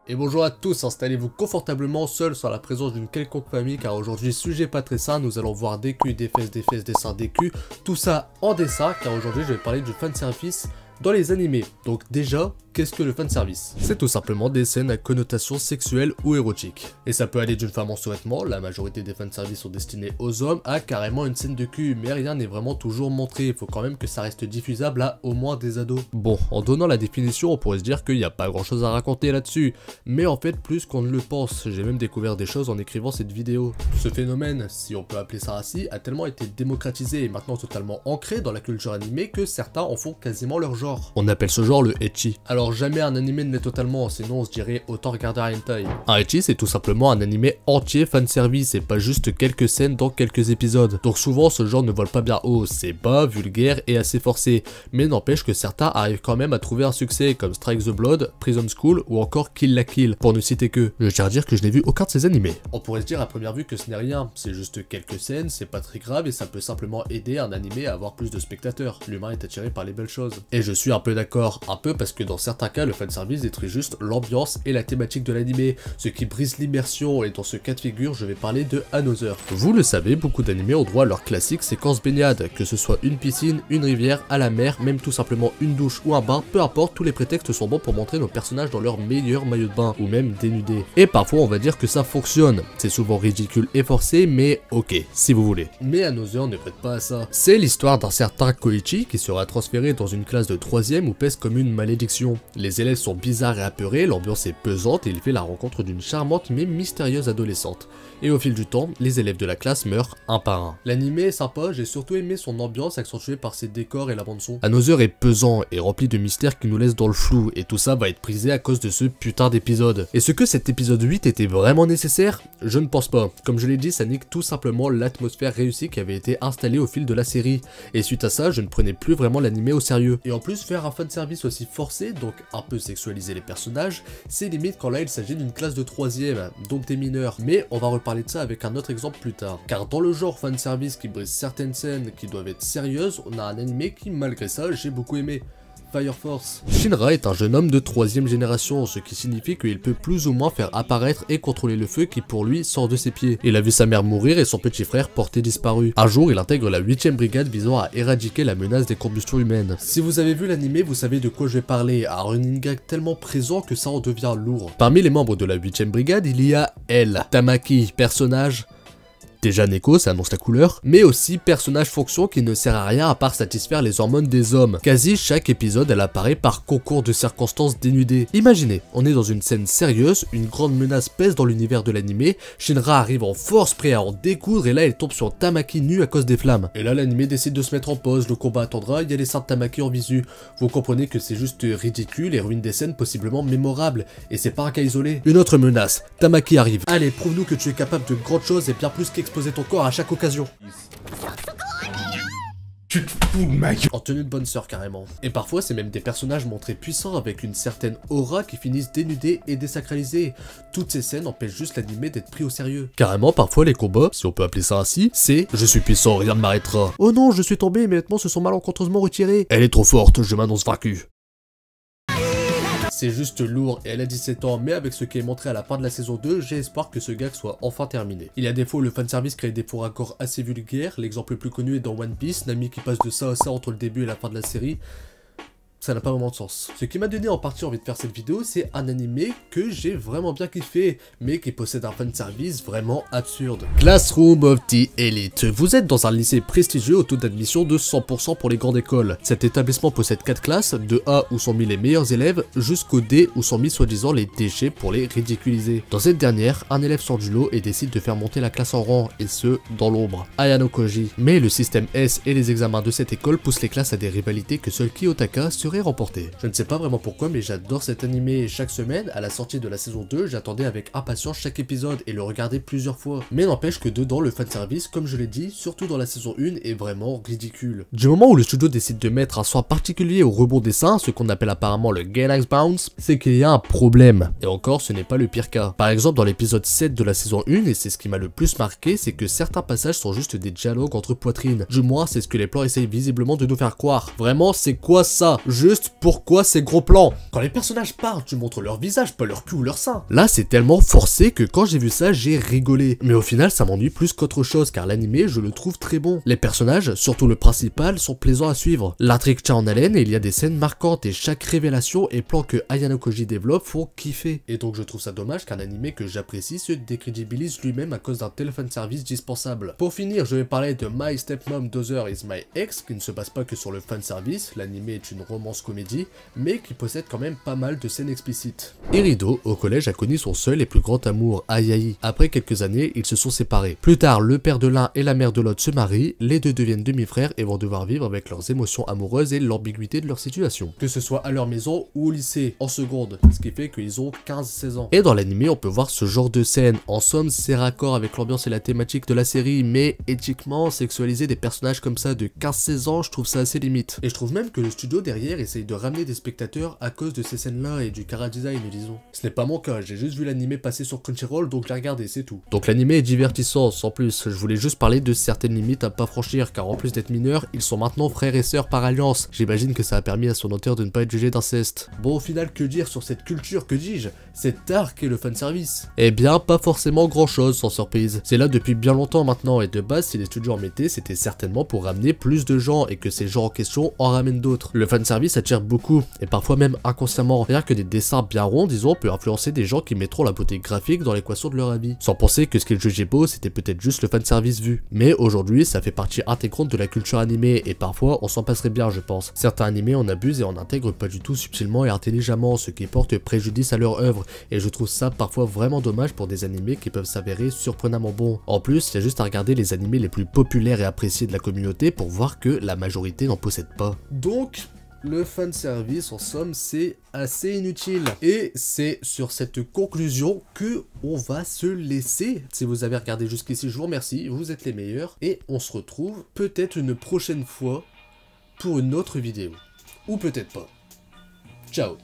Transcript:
Et bonjour à tous, installez-vous confortablement seul sans la présence d'une quelconque famille car aujourd'hui sujet pas très sain, nous allons voir des culs, des fesses, des seins, des culs, tout ça en dessin car aujourd'hui je vais parler du fanservice dans les animés. Donc déjà, qu'est-ce que le fanservice? C'est tout simplement des scènes à connotation sexuelle ou érotique. Et ça peut aller d'une femme en sous-vêtements, la majorité des fanservices sont destinés aux hommes, à carrément une scène de cul, mais rien n'est vraiment toujours montré, il faut quand même que ça reste diffusable à au moins des ados. Bon, en donnant la définition, on pourrait se dire qu'il n'y a pas grand chose à raconter là-dessus, mais en fait plus qu'on ne le pense, j'ai même découvert des choses en écrivant cette vidéo. Ce phénomène, si on peut appeler ça ainsi, a tellement été démocratisé et maintenant totalement ancré dans la culture animée que certains en font quasiment leur genre. On appelle ce genre le ecchi. Alors jamais un animé ne l'est totalement, sinon on se dirait autant regarder un hentai. Un ecchi c'est tout simplement un animé entier fanservice et pas juste quelques scènes dans quelques épisodes. Donc souvent ce genre ne vole pas bien haut, c'est bas, vulgaire et assez forcé. Mais n'empêche que certains arrivent quand même à trouver un succès comme Strike the Blood, Prison School ou encore Kill la Kill, pour ne citer que. Je tiens à dire que je n'ai vu aucun de ces animés. On pourrait se dire à première vue que ce n'est rien, c'est juste quelques scènes, c'est pas très grave et ça peut simplement aider un animé à avoir plus de spectateurs. L'humain est attiré par les belles choses. Et je suis un peu d'accord, un peu parce que dans certains cas le fanservice détruit juste l'ambiance et la thématique de l'animé, ce qui brise l'immersion et dans ce cas de figure je vais parler de Another. Vous le savez, beaucoup d'animés ont droit à leur classique séquence baignade, que ce soit une piscine, une rivière, à la mer, même tout simplement une douche ou un bain, peu importe, tous les prétextes sont bons pour montrer nos personnages dans leur meilleur maillot de bain, ou même dénudés. Et parfois on va dire que ça fonctionne, c'est souvent ridicule et forcé, mais ok, si vous voulez. Mais Another ne prête pas à ça. C'est l'histoire d'un certain Koichi qui sera transféré dans une classe de 3ème où pèse comme une malédiction. Les élèves sont bizarres et apeurés, l'ambiance est pesante et il fait la rencontre d'une charmante mais mystérieuse adolescente. Et au fil du temps, les élèves de la classe meurent un par un. L'animé est sympa, j'ai surtout aimé son ambiance accentuée par ses décors et la bande son. Another est pesant et rempli de mystères qui nous laissent dans le flou et tout ça va être brisé à cause de ce putain d'épisode. Est-ce que cet épisode 8 était vraiment nécessaire? Je ne pense pas. Comme je l'ai dit, ça nique tout simplement l'atmosphère réussie qui avait été installée au fil de la série. Et suite à ça, je ne prenais plus vraiment l'animé au sérieux. Et en plus, faire un fanservice aussi forcé, donc un peu sexualiser les personnages, c'est limite quand là il s'agit d'une classe de 3ème, donc des mineurs. Mais on va reparler de ça avec un autre exemple plus tard. Car dans le genre fanservice qui brise certaines scènes qui doivent être sérieuses, on a un animé qui malgré ça j'ai beaucoup aimé. Fire Force. Shinra est un jeune homme de 3ème génération, ce qui signifie qu'il peut plus ou moins faire apparaître et contrôler le feu qui pour lui sort de ses pieds. Il a vu sa mère mourir et son petit frère porté disparu. Un jour, il intègre la 8ème brigade visant à éradiquer la menace des combustions humaines. Si vous avez vu l'animé, vous savez de quoi je vais parler, un running gag tellement présent que ça en devient lourd. Parmi les membres de la 8ème brigade, il y a elle, Tamaki, personnage déjà Neko, ça annonce la couleur, mais aussi personnage fonction qui ne sert à rien à part satisfaire les hormones des hommes. Quasi chaque épisode, elle apparaît par concours de circonstances dénudées. Imaginez, on est dans une scène sérieuse, une grande menace pèse dans l'univers de l'animé, Shinra arrive en force prêt à en découdre et là elle tombe sur Tamaki nue à cause des flammes. Et là l'animé décide de se mettre en pause, le combat attendra, il y a les seins de Tamaki en visu. Vous comprenez que c'est juste ridicule et ruine des scènes possiblement mémorables. Et c'est pas un cas isolé. Une autre menace, Tamaki arrive. Allez, prouve-nous que tu es capable de grandes choses et bien plus qu'exposer ton corps à chaque occasion. Tu te fous de ma gueule. En tenue de bonne sœur carrément. Et parfois c'est même des personnages montrés puissants avec une certaine aura qui finissent dénudés et désacralisés. Toutes ces scènes empêchent juste l'animé d'être pris au sérieux. Carrément parfois les combats, si on peut appeler ça ainsi, c'est « Je suis puissant, rien ne m'arrêtera ». Oh non, je suis tombé, mes vêtements se sont malencontreusement retirés. Elle est trop forte, je m'annonce vaincu. C'est juste lourd et elle a 17 ans, mais avec ce qui est montré à la fin de la saison 2, j'ai espoir que ce gag soit enfin terminé. Il y a des fois où le fanservice crée des points raccords assez vulgaires, l'exemple le plus connu est dans One Piece, Nami qui passe de ça à ça entre le début et la fin de la série. Ça n'a pas vraiment de sens. Ce qui m'a donné en partie envie de faire cette vidéo, c'est un animé que j'ai vraiment bien kiffé, mais qui possède un fanservice vraiment absurde. Classroom of the Elite. Vous êtes dans un lycée prestigieux au taux d'admission de 100% pour les grandes écoles. Cet établissement possède 4 classes, de A où sont mis les meilleurs élèves, jusqu'au D où sont mis soi-disant les déchets pour les ridiculiser. Dans cette dernière, un élève sort du lot et décide de faire monter la classe en rang, et ce, dans l'ombre. Ayano Koji. Mais le système S et les examens de cette école poussent les classes à des rivalités que seul Kiyotaka serait remporté. Je ne sais pas vraiment pourquoi, mais j'adore cet animé et chaque semaine, à la sortie de la saison 2, j'attendais avec impatience chaque épisode et le regardais plusieurs fois. Mais n'empêche que dedans, le fanservice, comme je l'ai dit, surtout dans la saison 1, est vraiment ridicule. Du moment où le studio décide de mettre un soin particulier au rebond des seins, ce qu'on appelle apparemment le Gainax Bounce, c'est qu'il y a un problème. Et encore, ce n'est pas le pire cas. Par exemple, dans l'épisode 7 de la saison 1, et c'est ce qui m'a le plus marqué, c'est que certains passages sont juste des dialogues entre poitrines. Du moins, c'est ce que les plans essayent visiblement de nous faire croire. Vraiment, c'est quoi ça? juste pourquoi ces gros plans? Quand les personnages parlent, tu montres leur visage, pas leur cul ou leur sein. Là, c'est tellement forcé que quand j'ai vu ça, j'ai rigolé. Mais au final, ça m'ennuie plus qu'autre chose, car l'animé, je le trouve très bon. Les personnages, surtout le principal, sont plaisants à suivre. L'intrigue tient en haleine et il y a des scènes marquantes et chaque révélation et plan que Ayano Koji développe font kiffer. Et donc je trouve ça dommage qu'un animé que j'apprécie se décrédibilise lui-même à cause d'un tel fanservice dispensable. Pour finir, je vais parler de My Stepmom Daughter is My Ex, qui ne se base pas que sur le fanservice, l'animé est une romance comédie, mais qui possède quand même pas mal de scènes explicites. Irido, au collège, a connu son seul et plus grand amour, Ayai. Après quelques années, ils se sont séparés. Plus tard, le père de l'un et la mère de l'autre se marient, les deux deviennent demi-frères et vont devoir vivre avec leurs émotions amoureuses et l'ambiguïté de leur situation. Que ce soit à leur maison ou au lycée, en seconde, ce qui fait qu'ils ont 15-16 ans. Et dans l'animé, on peut voir ce genre de scène. En somme, c'est raccord avec l'ambiance et la thématique de la série, mais éthiquement, sexualiser des personnages comme ça de 15-16 ans, je trouve ça assez limite. Et je trouve même que le studio derrière essaye de ramener des spectateurs à cause de ces scènes-là et du chara-design, disons. Ce n'est pas mon cas, j'ai juste vu l'animé passer sur Crunchyroll, donc j'ai regardé, c'est tout. Donc l'animé est divertissant, sans plus. Je voulais juste parler de certaines limites à pas franchir, car en plus d'être mineurs, ils sont maintenant frères et sœurs par alliance. J'imagine que ça a permis à son auteur de ne pas être jugé d'inceste. Bon, au final, que dire sur cette culture, que dis-je? Cet art qu'est le fanservice? Eh bien, pas forcément grand-chose, sans surprise. C'est là depuis bien longtemps maintenant, et de base, si les studios en mettaient, c'était certainement pour ramener plus de gens, et que ces gens en question en ramènent d'autres. Le fanservice attire beaucoup, et parfois même inconsciemment. Rien que des dessins bien ronds, disons, peut influencer des gens qui mettront la beauté graphique dans l'équation de leur avis. Sans penser que ce qu'ils jugeaient beau, c'était peut-être juste le fanservice vu. Mais aujourd'hui, ça fait partie intégrante de la culture animée, et parfois, on s'en passerait bien, je pense. Certains animés en abusent et en intègrent pas du tout subtilement et intelligemment, ce qui porte préjudice à leur œuvre, et je trouve ça parfois vraiment dommage pour des animés qui peuvent s'avérer surprenamment bons. En plus, il y a juste à regarder les animés les plus populaires et appréciés de la communauté pour voir que la majorité n'en possède pas. Donc, le fanservice, en somme, c'est assez inutile. Et c'est sur cette conclusion que on va se laisser. Si vous avez regardé jusqu'ici, je vous remercie, vous êtes les meilleurs. Et on se retrouve peut-être une prochaine fois pour une autre vidéo. Ou peut-être pas. Ciao.